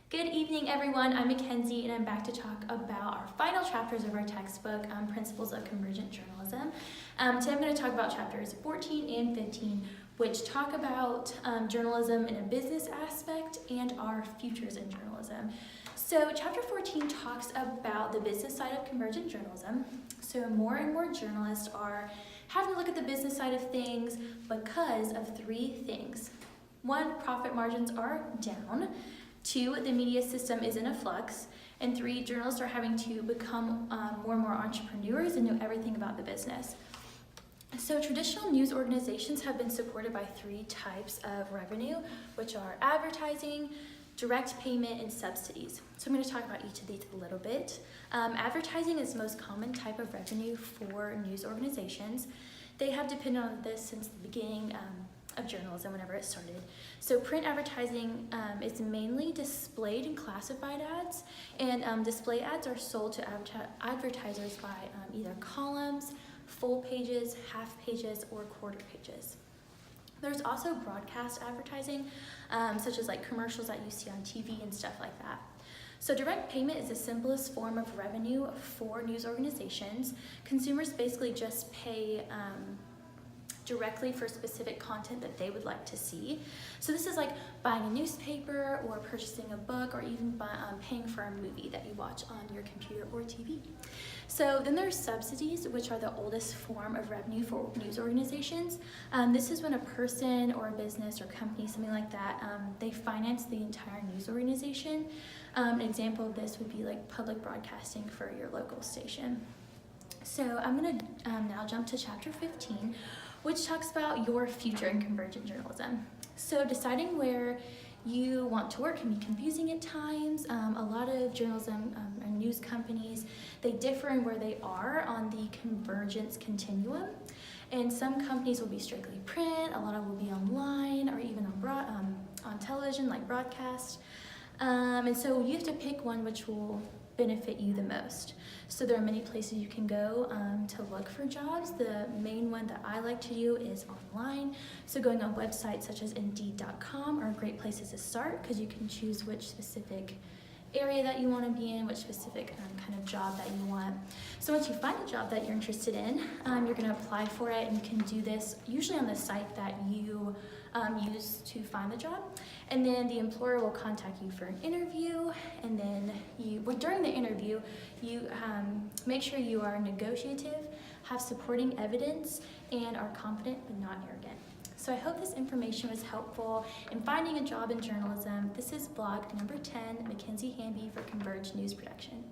Good evening, everyone. I'm Mackenzie, and I'm back to talk about our final chapters of our textbook, Principles of Convergent Journalism. Today I'm going to talk about chapters 14 and 15, which talk about journalism in a business aspect and our futures in journalism. So chapter 14 talks about the business side of convergent journalism. So more and more journalists are having to look at the business side of things because of three things. One, profit margins are down. Two, the media system is in a flux. And three, journalists are having to become more and more entrepreneurs and know everything about the business. So traditional news organizations have been supported by three types of revenue, which are advertising, direct payment, and subsidies. So I'm going to talk about each of these a little bit. Advertising is the most common type of revenue for news organizations. They have depended on this since the beginning of journalism, whenever it started. So print advertising is mainly displayed and classified ads, and display ads are sold to advertisers by either columns, full pages, half pages, or quarter pages. There's also broadcast advertising, such as like commercials that you see on TV and stuff like that. So direct payment is the simplest form of revenue for news organizations. Consumers basically just pay directly for specific content that they would like to see. So this is like buying a newspaper or purchasing a book or even paying for a movie that you watch on your computer or TV. So then there's subsidies, which are the oldest form of revenue for news organizations. This is when a person or a business or company, something like that, they finance the entire news organization. An example of this would be like public broadcasting for your local station. So I'm gonna now jump to chapter 15, which talks about your future in convergent journalism. So deciding where you want to work can be confusing at times. A lot of journalism and news companies, they differ in where they are on the convergence continuum. And some companies will be strictly print, a lot of will be online, or even on television, like broadcast. And so you have to pick one which will benefit you the most. So there are many places you can go to look for jobs. The main one that I like to do is online. So going on websites such as Indeed.com are great places to start because you can choose which specific area that you want to be in, which specific kind of job that you want. So once you find a job that you're interested in, you're going to apply for it, and you can do this usually on the site that you use to find the job. And then the employer will contact you for an interview, and then during the interview, you make sure you are negotiative, have supporting evidence, and are confident but not arrogant. So I hope this information was helpful in finding a job in journalism. This is blog number 10, Mackenzie Hamby for Converge News Production.